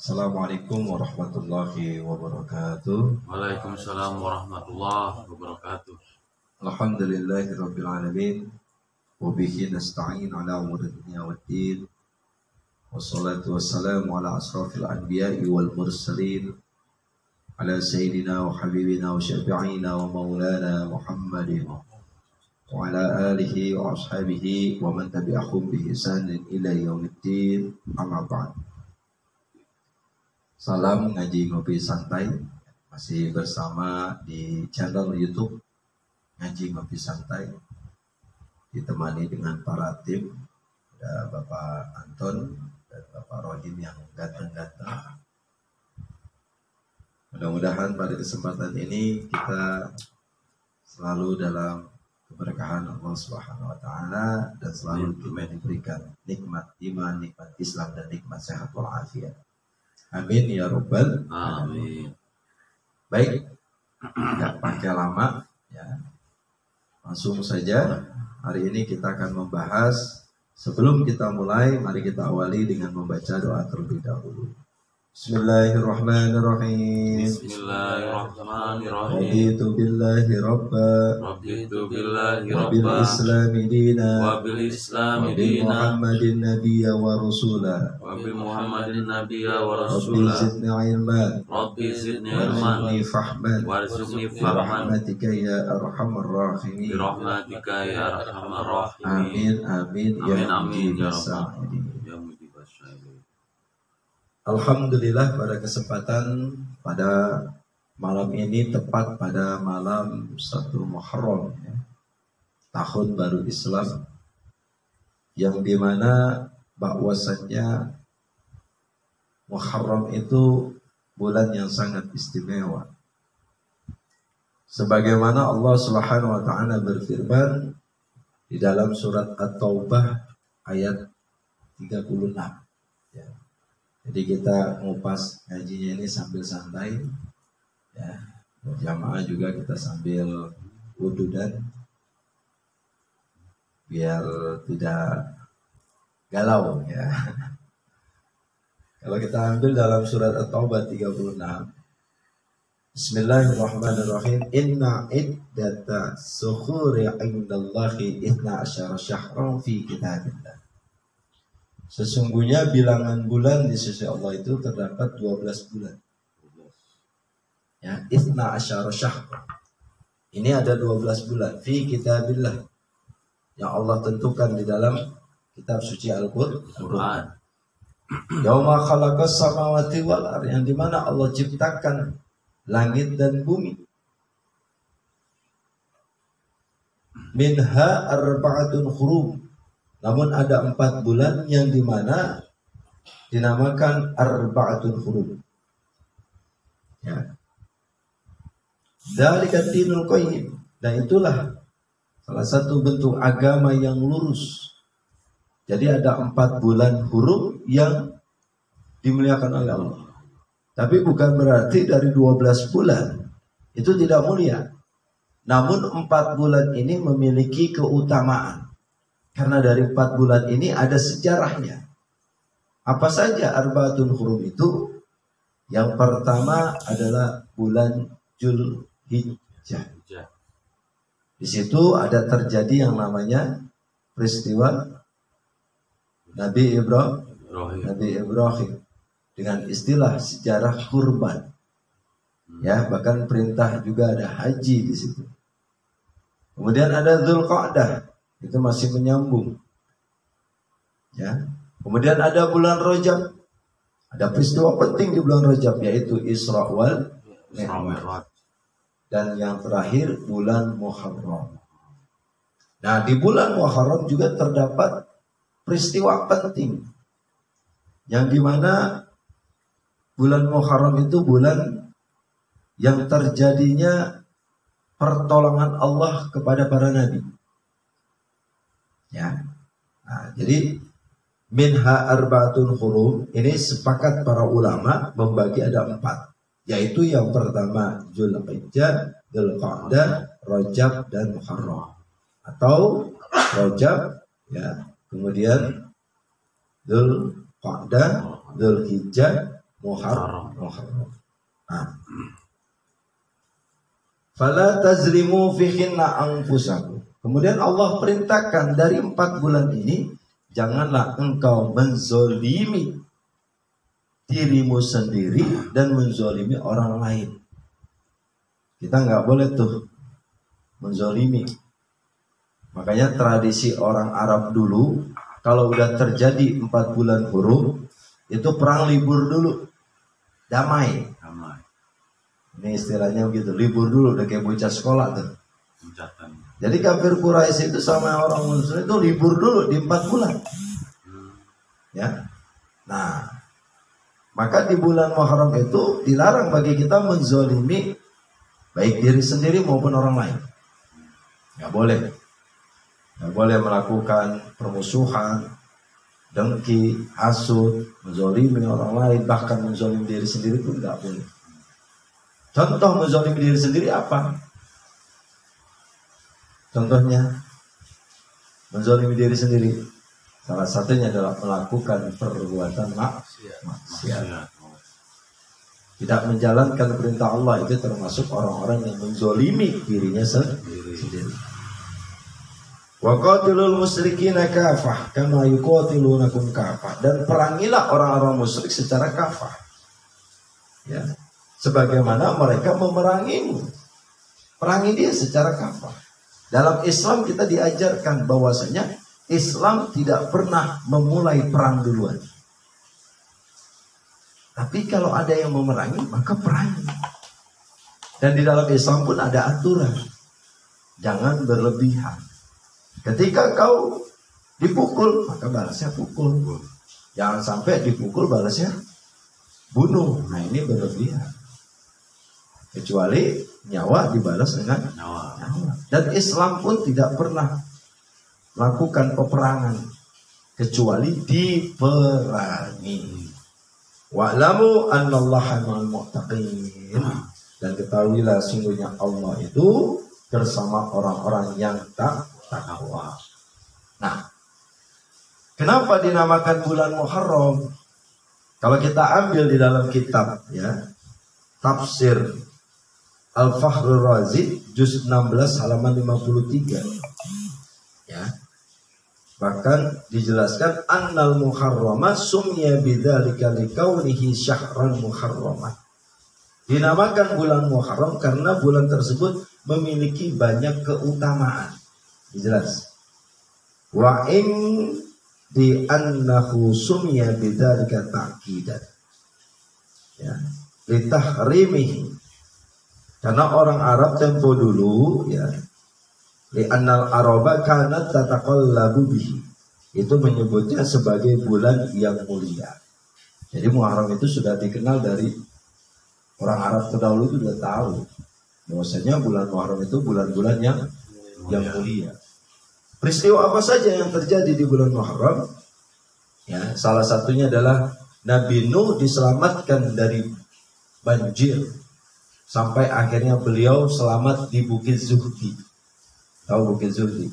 Assalamualaikum warahmatullahi wabarakatuh. Waalaikumsalam warahmatullahi wabarakatuh. Alhamdulillahi rabbil alamin. Wabihi nasta'in ala umuri dunya waddin. Wassalatu wassalamu ala asrafil anbiya'i wal mursalin. Ala sayyidina wa habibina wa syafi'ina wa maulana Muhammadin. Wa ala alihi wa ashabihi wa man tabi'ahum bi ihsanin ila yaumiddin. Amma ba'd. Salam ngaji ngopi santai, masih bersama di channel YouTube ngaji ngopi santai, ditemani dengan para tim, ada Bapak Anton dan Bapak Rohim yang ganteng-ganteng. Mudah-mudahan pada kesempatan ini kita selalu dalam keberkahan Allah Subhanahu wa taala dan selalu kita diberikan nikmat iman, nikmat Islam dan nikmat sehat walafiat. Amin ya Rabbal Amin. Baik, tidak pakai lama ya. Langsung saja. Hari ini kita akan membahas. Sebelum kita mulai, mari kita awali dengan membaca doa terlebih dahulu. Bismillahirrahmanirrahim. Bismillahirrahmanirrahim. Raditu billahi rabba Raditu billahi wa bil rabba islami dina wa bil wa islami bi dina Muhammadin nabiyya wa rasula wa bi Muhammadin nabiyya wa Rabbi rasula. zidni ilman Rabbi zidni ilman warzuqni fahman warzuqni bi fahman rahmatika ya arhamar rahimin. bi rahmatika ya arhamar rahimin. Amin amin Amin amin ya rabbal rabbal alamin. ya mujibas sya'irin. Alhamdulillah pada kesempatan pada malam ini tepat pada malam 1 Muharram ya, tahun baru Islam, yang dimana bahwasannya Muharram itu bulan yang sangat istimewa. Sebagaimana Allah Subhanahu wa taala berfirman di dalam surat At-Taubah ayat 36 ya. Jadi kita ngupas ngajinya ini sambil santai ya. Jamaah juga kita sambil wudu dan biar tidak galau ya. Kalau kita ambil dalam surat At-Taubah 36, Bismillahirrahmanirrahim. Inna iddata sukhuri indallahi 12 syahran fi kitabillah. Sesungguhnya bilangan bulan di sisi Allah itu terdapat 12 bulan. Ya, 12 syahran. Ini ada 12 bulan fi kitabillah yang Allah tentukan di dalam kitab suci Al-Qur'an. Yauma khalaqas samawati wal ardh, yang dimana Allah ciptakan langit dan bumi. Minha arba'atun hurum. Namun ada 4 bulan yang dimana dinamakan arba'atun hurum. Ya. Dzalika dinul qayyim. Dan itulah salah satu bentuk agama yang lurus. Jadi ada 4 bulan hurum yang dimuliakan oleh Allah. Tapi bukan berarti dari 12 bulan itu tidak mulia. Namun 4 bulan ini memiliki keutamaan. Karena dari 4 bulan ini ada sejarahnya. Apa saja arba'atun hurum itu? Yang pertama adalah bulan Dzulhijjah. Di situ ada terjadi yang namanya peristiwa Nabi Ibrahim dengan istilah sejarah kurban. Ya, bahkan perintah juga ada haji di situ. Kemudian ada Dzulqa'dah, itu masih menyambung. Ya. Kemudian ada bulan Rajab. Ada peristiwa penting di bulan Rajab, yaitu Isra wal Mi'raj. Dan yang terakhir bulan Muharram. Nah, di bulan Muharram juga terdapat peristiwa penting, yang dimana bulan Muharram itu bulan yang terjadinya pertolongan Allah kepada para nabi. Ya. Nah, jadi minha arba'atun hurum ini sepakat para ulama membagi ada 4, yaitu yang pertama Dzulhijjah, Dzulqa'dah, Rajab dan Muharram, atau Rajab ya, kemudian Dzulqa'dah, Dzulhijjah, Muharram. Nah. Fala tazlimu fihinna anfusakum. Kemudian Allah perintahkan dari 4 bulan ini, janganlah engkau menzolimi dirimu sendiri dan menzolimi orang lain. Kita nggak boleh tuh menzolimi. Makanya tradisi orang Arab dulu, kalau udah terjadi 4 bulan hurum, itu perang libur dulu, damai. Ini istilahnya begitu, libur dulu, udah kayak bocah sekolah tuh. Jadi kafir Quraisy itu sama orang Muslim itu libur dulu di 4 bulan. Ya. Nah, maka di bulan Muharram itu dilarang bagi kita menzolimi baik diri sendiri maupun orang lain. Nggak boleh. Nggak boleh melakukan permusuhan, dengki, hasud, menzolimi orang lain, bahkan menzolimi diri sendiri pun nggak boleh. Contoh menzolimi diri sendiri apa? Contohnya menzolimi diri sendiri, salah satunya adalah melakukan perbuatan maksiat. Tidak menjalankan perintah Allah, itu termasuk orang-orang yang menzolimi dirinya sendiri. Wa qatilul musyrikina kafah kama yuqatilunakum kafah. Dan perangilah orang-orang musyrik secara kafah. Ya. Sebagaimana mereka memerangimu. Perangi dia secara kafah. Dalam Islam kita diajarkan bahwasanya Islam tidak pernah memulai perang duluan. Tapi kalau ada yang memerangi, maka perangi. Dan di dalam Islam pun ada aturan. Jangan berlebihan. Ketika kau dipukul, maka balasnya pukul. Jangan sampai dipukul balasnya bunuh. Nah, ini berlebihan. Kecuali nyawa dibalas dengan nyawa. Dan Islam pun tidak pernah melakukan peperangan kecuali diperangi. Wa'lamu annallaha ma'al muttaqin. Dan ketahuilah sungguhnya Allah itu bersama orang-orang yang takwa. Nah, kenapa dinamakan bulan Muharram? Kalau kita ambil di dalam kitab ya, Tafsir Al-Fakhrur Razi juz 16 halaman 53. Ya. Bahkan dijelaskan annal muharrama sumya bidzalika likaunihi syahran muharraman. Dinamakan bulan Muharram karena bulan tersebut memiliki banyak keutamaan. Dijelas. Wa in di annahu sumya bidzalika ta'kidan. Ya. Litahrimihi. Karena orang Arab tempo dulu ya, li'annal araba kanat tataqallabu bihi, itu menyebutnya sebagai bulan yang mulia. Jadi Muharram itu sudah dikenal dari orang Arab terdahulu, itu sudah tahu bahwasanya bulan Muharram itu bulan-bulan yang mulia. Peristiwa apa saja yang terjadi di bulan Muharram? Ya, salah satunya adalah Nabi Nuh diselamatkan dari banjir. Sampai akhirnya beliau selamat di Bukit Zuhdi. Tahu Bukit Zuhdi?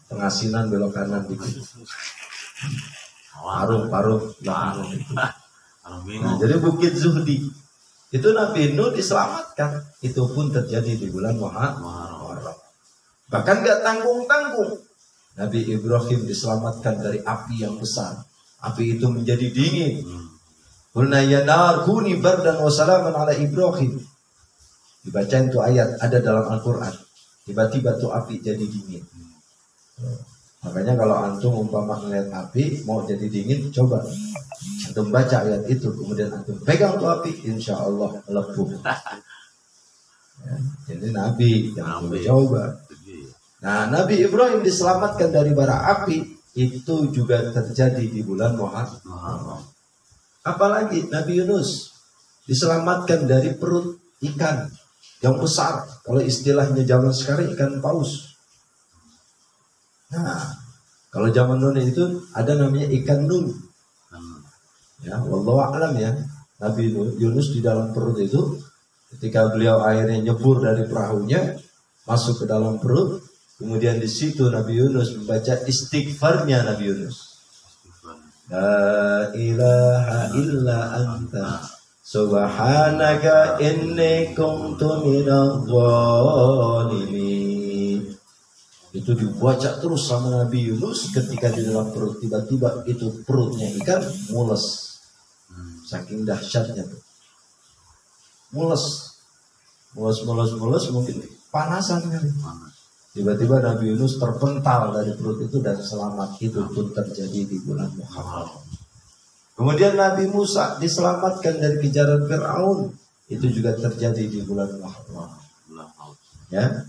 Pengasinan belok kanan dikit. Paruh. Nah, jadi Bukit Zuhdi. Itu Nabi Nuh diselamatkan. Itu pun terjadi di bulan Muharram. Bahkan gak tanggung-tanggung. Nabi Ibrahim diselamatkan dari api yang besar. Api itu menjadi dingin. Qulna ya nar kuni bardan wa salaman ala Ibrahim. Dibacain tuh ayat ada dalam Al-Qur'an. Tiba-tiba tuh api jadi dingin. Makanya kalau antum umpama melihat api mau jadi dingin, coba antum baca ayat itu, kemudian antum pegang tuh api, insya Allah melepuh. Ya, jadi Nabi yang coba. Nah, Nabi Ibrahim diselamatkan dari bara api, itu juga terjadi di bulan Muharram. Apalagi Nabi Yunus diselamatkan dari perut ikan yang besar. Kalau istilahnya zaman sekarang ikan paus. Nah, kalau zaman dulu itu ada namanya ikan nun. Ya, wallahu a'lam ya. Nabi Yunus di dalam perut itu, ketika beliau akhirnya nyebur dari perahunya masuk ke dalam perut, kemudian di situ Nabi Yunus membaca istighfarnya Nabi Yunus. La ilaha illa anta subhanaka inni kuntu minadh dhalimin. Itu dibaca terus sama Nabi Yunus ketika di dalam perut, tiba-tiba itu perutnya ikan mules. Saking dahsyatnya tuh. Mules mungkin panasan kali. Tiba-tiba Nabi Yunus terpental dari perut itu dan selamat. Itu pun terjadi di bulan Muharram. Kemudian Nabi Musa diselamatkan dari kejaran Fir'aun. Itu juga terjadi di bulan Muharram. Ya.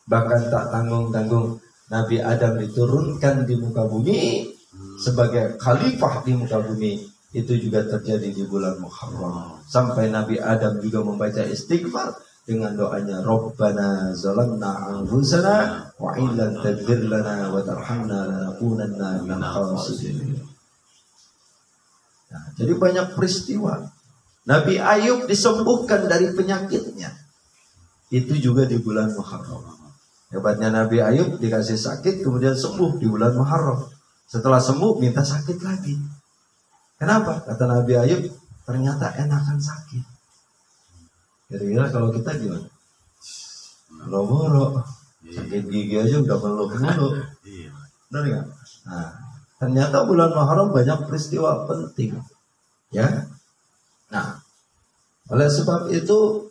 Bahkan tak tanggung-tanggung Nabi Adam diturunkan di muka bumi sebagai khalifah di muka bumi. Itu juga terjadi di bulan Muharram. Sampai Nabi Adam juga membaca istighfar dengan doanya, Rabbana zalamna anfusana wa illan taghfir lana wa tarhamna lanakunanna minal khasirin. Nah, jadi banyak peristiwa. Nabi Ayub disembuhkan dari penyakitnya. Itu juga di bulan Muharram. Hebatnya Nabi Ayub, dikasih sakit kemudian sembuh di bulan Muharram. Setelah sembuh minta sakit lagi. Kenapa? Kata Nabi Ayub, ternyata enakan sakit. Kira-kira kalau kita gimana? Boro-boro, sakit gigi aja udah meluk-meluk. Benar nggak? Nah, ternyata bulan Muharram banyak peristiwa penting. Ya. Nah, oleh sebab itu,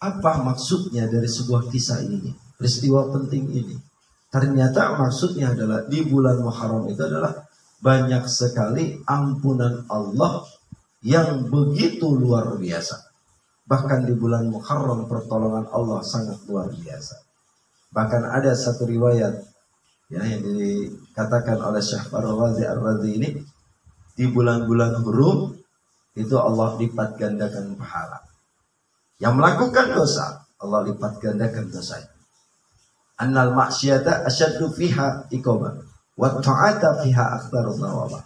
apa maksudnya dari sebuah kisah ini? Peristiwa penting ini. Ternyata maksudnya adalah di bulan Muharram itu adalah banyak sekali ampunan Allah yang begitu luar biasa. Bahkan di bulan Muharram pertolongan Allah sangat luar biasa. Bahkan ada satu riwayat ya, yang dikatakan oleh Syekh Ar-Razi Ar-Razi ini, di bulan-bulan hurum itu Allah lipat gandakan pahala. Yang melakukan dosa Allah lipat gandakan dosanya. Annal ma'syata asyaddu fiha iqaban wa ta'ata fiha aktsaru thawaba.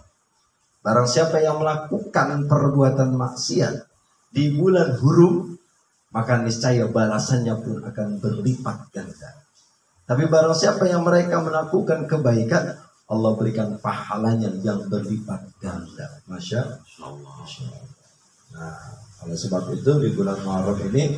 Barang siapa yang melakukan perbuatan maksiat di bulan hurum, maka niscaya balasannya pun akan berlipat ganda. Tapi barang siapa yang mereka melakukan kebaikan, Allah berikan pahalanya yang berlipat ganda. Masya Allah. Nah, oleh sebab itu di bulan Muharram ini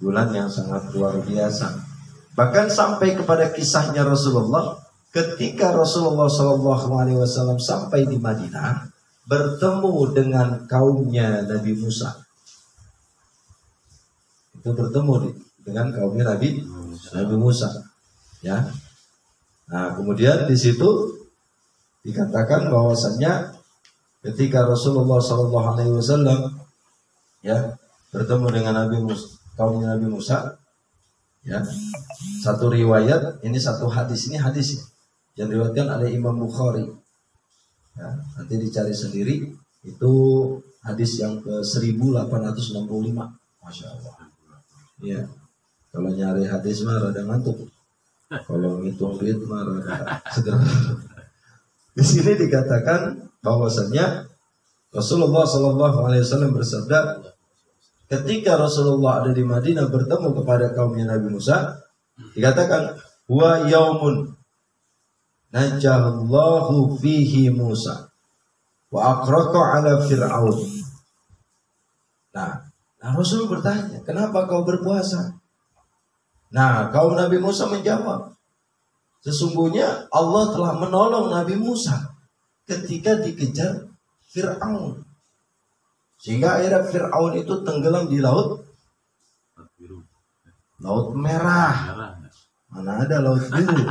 bulan yang sangat luar biasa. Bahkan sampai kepada kisahnya Rasulullah, ketika Rasulullah SAW sampai di Madinah, bertemu dengan kaumnya Nabi Musa. Itu bertemu dengan kaumnya Nabi Musa. Ya. Nah, kemudian di situ dikatakan bahwasannya ketika Rasulullah SAW ya bertemu dengan kaumnya Nabi Musa, ya, satu riwayat, ini satu hadis, ini hadis yang diriwayatkan oleh Imam Bukhari. Ya, nanti dicari sendiri, itu hadis yang ke 1865. Masya Allah. Ya, kalau nyari hadis mah rada ngantuk. Kalau ngitung duit mah rada segera. Di sini dikatakan bahwasannya Rasulullah SAW bersabda, ketika Rasulullah ada di Madinah bertemu kepada kaumnya Nabi Musa, dikatakan wa yaumun najallahu fihi Musa wa aqraqa ala Fir'aun. Nah, Rasul bertanya, kenapa kau berpuasa? Nah, kaum Nabi Musa menjawab, sesungguhnya Allah telah menolong Nabi Musa ketika dikejar Fir'aun. Sehingga akhirnya Fir'aun itu tenggelam di laut merah. Mana ada laut biru?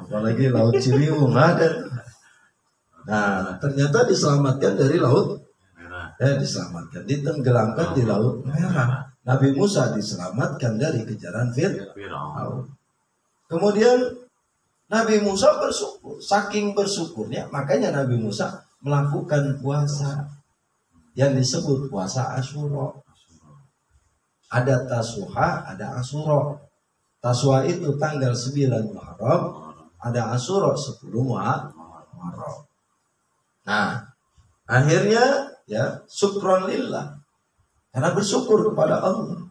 Apalagi laut Ciliwung, ada. Nah, ternyata diselamatkan dari laut diselamatkan, ditenggelamkan di laut merah. Nabi Musa diselamatkan dari kejaran Fir'aun. Kemudian Nabi Musa bersyukur. Saking bersyukurnya, makanya Nabi Musa melakukan puasa yang disebut puasa Asyura. Ada Tasuha, ada Asyura. Tasuha itu tanggal 9 Muharram, ada Asyura 10 Muharram. Nah, akhirnya ya syukron lillah, karena bersyukur kepada Allah.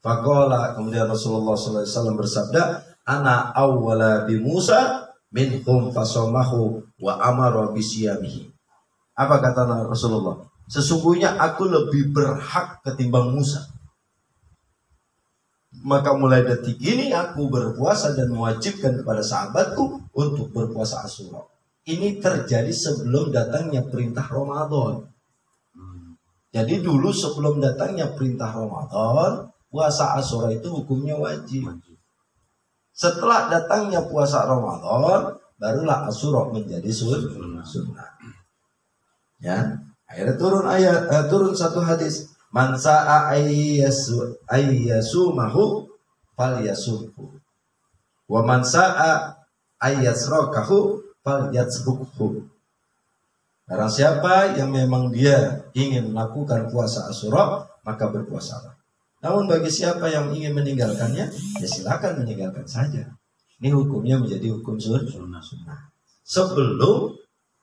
Faqala, kemudian Rasulullah SAW bersabda, ana awwala bi Musa minhum fasomahu wa amara bisiyamihi. Apa kata Rasulullah? Sesungguhnya aku lebih berhak ketimbang Musa. Maka mulai detik ini aku berpuasa dan mewajibkan kepada sahabatku untuk berpuasa Asyura. Ini terjadi sebelum datangnya perintah Ramadan. Jadi dulu sebelum datangnya perintah Ramadan, puasa Asyura itu hukumnya wajib. Setelah datangnya puasa Ramadan, barulah Asyura menjadi sunnah. Ya, akhirnya turun satu hadis, man sa'a ayyasumahu falyasumhu wa man sa'a ayyasrakahu falyatsbukhu. Barang siapa yang memang dia ingin melakukan puasa Asyura, maka berpuasalah. Namun bagi siapa yang ingin meninggalkannya, ya silakan meninggalkan saja. Ini hukumnya menjadi hukum sunnah. Sebelum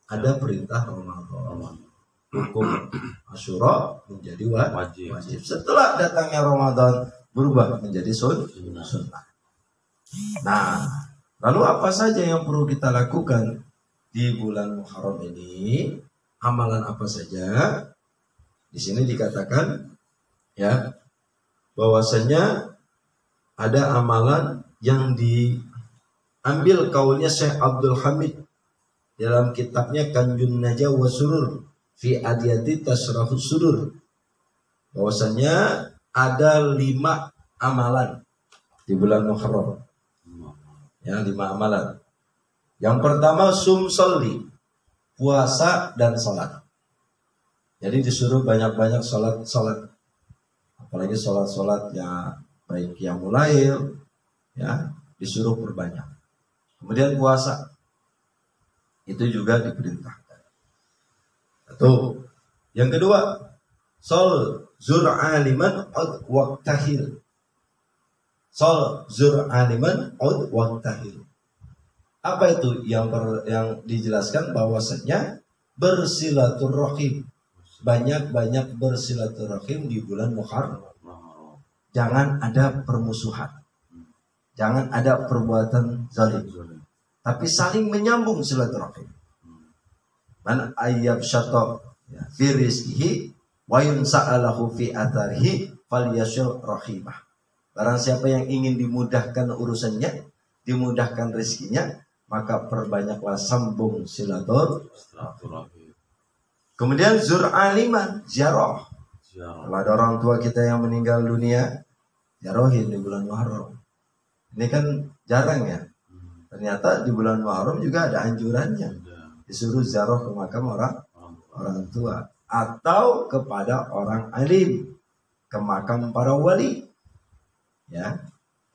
ada perintah Ramadan, hukum Asyura menjadi wajib. Setelah datangnya Ramadan, berubah menjadi sunnah. Nah, lalu apa saja yang perlu kita lakukan di bulan Muharram ini? Amalan apa saja? Di sini dikatakan ya, bahwasanya ada amalan yang diambil kaulnya Syekh Abdul Hamid dalam kitabnya Kanjun Najwa wa Surur fi adiyati tasrahus surur, bahwasanya ada 5 amalan di bulan Muharram. Ya, 5 amalan. Yang pertama sholli, puasa dan salat. Jadi disuruh banyak-banyak salat. Apalagi salat ya, baik yang mulai ya, disuruh perbanyak. Kemudian puasa itu juga diperintahkan. Atau yang kedua, zur aliman ud waqtahil. Zur aliman ud waqtahil. Apa itu yang dijelaskan? Bahwasanya bersilaturahim. Banyak-banyak bersilaturahim di bulan Muharram. Jangan ada permusuhan. Jangan ada perbuatan zalim. Tapi saling menyambung silaturahim. Man ayyab syata fi rizqihi wa yunsa'alahu fi atharihi falyasyur rahimah. Barang siapa yang ingin dimudahkan urusannya, dimudahkan rezekinya, maka perbanyaklah sambung silaturahim. Kemudian zur aliman, ziarah. Kalau ada orang tua kita yang meninggal dunia, ziarahin di bulan Muharram. Ini kan jarang ya. Ternyata di bulan Muharram juga ada anjurannya. Disuruh ziarah ke makam orang tua. Atau kepada orang alim. Ke makam para wali. Ya,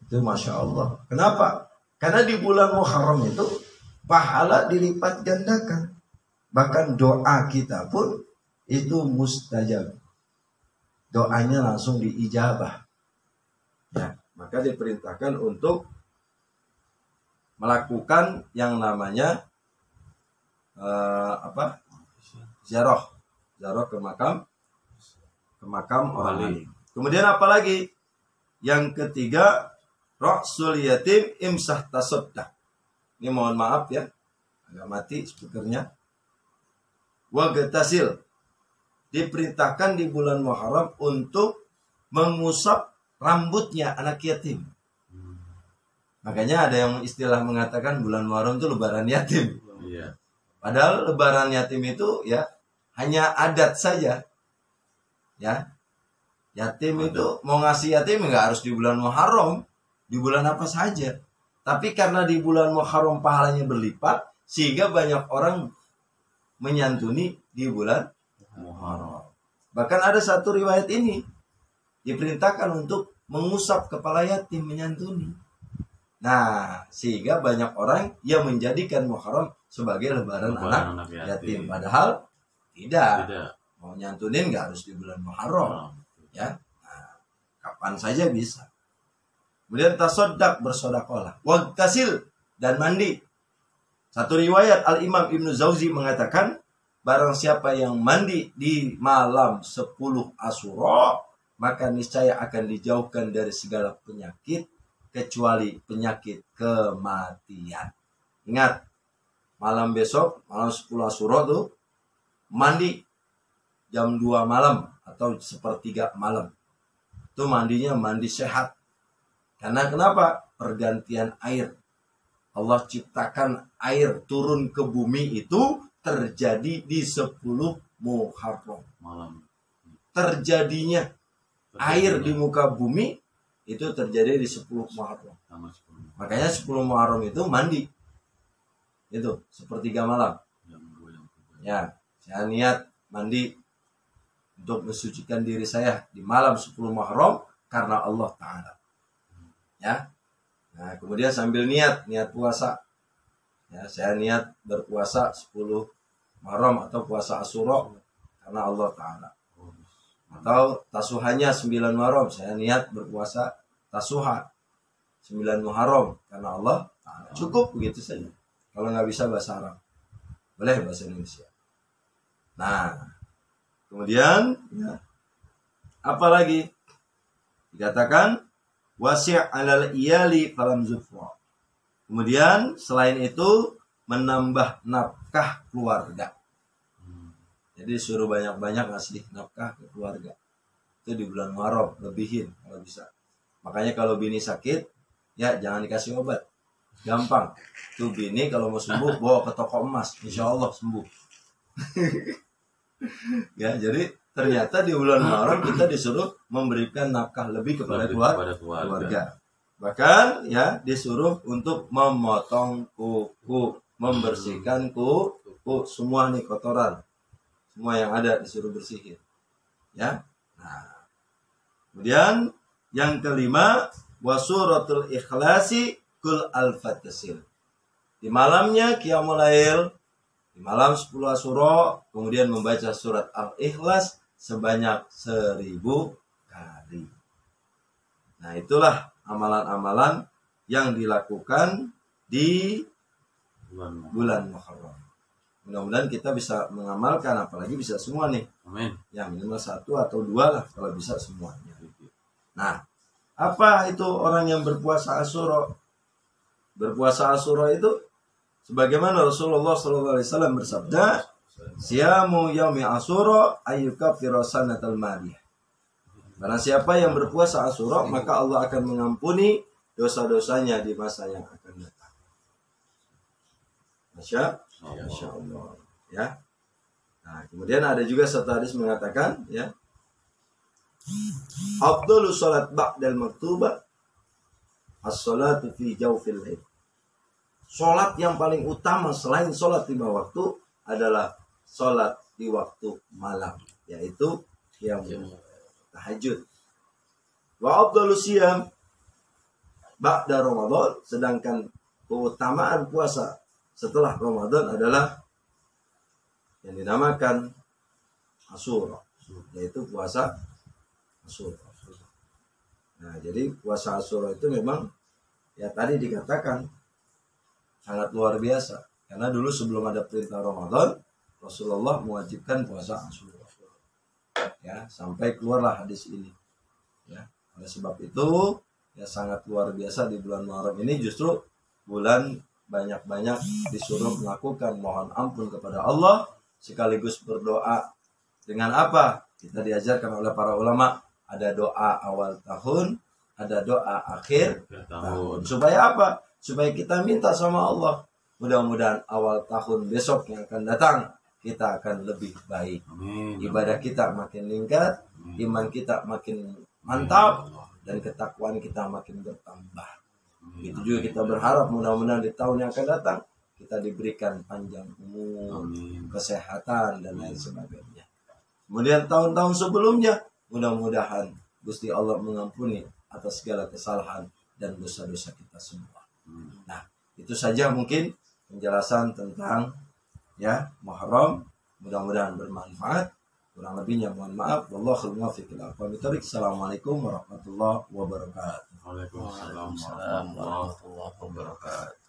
itu Masya Allah. Kenapa? Karena di bulan Muharram itu pahala dilipat gandakan. Bahkan doa kita pun itu mustajab. Doanya langsung diijabah. Ya, maka diperintahkan untuk melakukan yang namanya ziarah ke makam orang lain. Kemudian apa lagi? Yang ketiga, ra'sul yatim imsah tasaddaq. Ini mohon maaf ya, agak mati speakernya. Wagtasil, diperintahkan di bulan Muharram untuk mengusap rambutnya anak yatim. Makanya ada yang istilah mengatakan bulan Muharram itu lebaran yatim. Iya. Padahal lebaran yatim itu ya hanya adat saja. Ya. Yatim itu mau ngasih yatim enggak harus di bulan Muharram, di bulan apa saja. Tapi karena di bulan Muharram pahalanya berlipat, sehingga banyak orang menyantuni di bulan Muharram. Bahkan ada satu riwayat ini diperintahkan untuk mengusap kepala yatim, menyantuni. Nah, sehingga banyak orang yang menjadikan Muharram sebagai lebaran anak yatim. Padahal tidak. Mau nyantunin nggak harus di bulan Muharram. Ya, nah, kapan saja bisa. Kemudian tasodak, bersodakolah. Wagtasil, dan mandi. Satu riwayat Al-Imam Ibnu Jauzi mengatakan, barang siapa yang mandi di malam 10 Asyura, maka niscaya akan dijauhkan dari segala penyakit, kecuali penyakit kematian. Ingat, malam besok, malam 10 Asyura tuh mandi jam 2 malam atau 1/3 malam. Itu mandinya mandi sehat. Karena kenapa? Pergantian air. Allah ciptakan air turun ke bumi itu terjadi di 10 Muharram. Malam. Terjadinya air di muka bumi itu terjadi di 10 Muharram. Tanggal 10. Makanya 10 Muharram itu mandi. Itu 1/3 malam. Jam 2 jam 3. Ya, saya niat mandi untuk mensucikan diri saya di malam 10 Muharram karena Allah Ta'ala. Ya. Nah, kemudian sambil niat puasa. Ya, saya niat berpuasa 10 Muharram atau puasa Asyura karena Allah Ta'ala. Atau tasuhanya 9 Muharram, saya niat berpuasa tasuha 9 Muharram karena Allah Ta'ala. Cukup begitu saja. Kalau nggak bisa bahasa Arab, boleh bahasa Indonesia. Nah, kemudian ya, apa lagi? Dikatakan wasi' alal iyali falam zufra. Kemudian selain itu menambah nafkah keluarga. Jadi suruh banyak-banyak ngasih nafkah ke keluarga. Itu di bulan Muharram, lebihin kalau bisa. Makanya kalau bini sakit, ya jangan dikasih obat. Gampang. Tuh bini kalau mau sembuh bawa ke toko emas, insya Allah sembuh. Ya, jadi ternyata di bulan Muharram kita disuruh memberikan nafkah lebih kepada keluarga. Bahkan ya disuruh untuk memotong kuku, membersihkan kuku, semua nih kotoran. Semua yang ada disuruh bersihin. Ya. Nah. Kemudian yang kelima, wasuratul ikhlasi kul al-fatasir. Di malamnya Qiyamul Lail, di malam 10 Asyura, kemudian membaca surat Al-Ikhlas sebanyak 1000 kali. Nah, itulah amalan-amalan yang dilakukan di bulan Muharram. Mudah-mudahan kita bisa mengamalkan, apalagi bisa semua nih. Amin. Ya minimal 1 atau 2 lah kalau bisa semuanya. Nah, apa itu orang yang berpuasa Asyura? Berpuasa Asyura itu sebagaimana Rasulullah SAW bersabda, "Siyamu yaumi Asyura ayyukaffiru sanatal madiyah." Karena siapa yang berpuasa Asyura, maka Allah akan mengampuni dosa-dosanya di masa yang akan datang. Masya Allah. Ya. Nah, kemudian ada juga satu hadis mengatakan, ya, afdhalu salat ba'dal maktubah as-salatu fi jawfil lail. Salat yang paling utama selain salat 5 waktu adalah salat di waktu malam, yaitu qiyamul tahajud. Wa afdhalu siyam ba'da Ramadan, sedangkan keutamaan puasa setelah Ramadan adalah yang dinamakan Asyura, yaitu puasa Asyura. Nah, jadi puasa Asyura itu memang ya tadi dikatakan sangat luar biasa. Karena dulu sebelum ada perintah Ramadan, Rasulullah mewajibkan puasa Asyura. Ya, sampai keluarlah hadis ini. Ya, oleh sebab itu ya sangat luar biasa di bulan Muharram ini, justru bulan banyak-banyak disuruh melakukan mohon ampun kepada Allah sekaligus berdoa. Dengan apa? Kita diajarkan oleh para ulama, ada doa awal tahun, ada doa akhir tahun. Supaya apa? Supaya kita minta sama Allah, mudah-mudahan awal tahun besok yang akan datang kita akan lebih baik. Amin. Ibadah kita makin meningkat, iman kita makin mantap, dan ketakwaan kita makin bertambah. Itu juga kita berharap mudah-mudahan di tahun yang akan datang kita diberikan panjang umur, kesehatan, dan lain sebagainya. Kemudian tahun-tahun sebelumnya mudah-mudahan Gusti Allah mengampuni atas segala kesalahan dan dosa-dosa kita semua. Nah, itu saja mungkin penjelasan tentang ya Muharram. Mudah-mudahan bermanfaat. Kurang lebihnya mohon maaf. Wallahul muwaffiq ila aqwamit thoriq. Assalamualaikum warahmatullahi wabarakatuh. Waalaikumsalam Waalaikumsalam warahmatullahi wabarakatuh.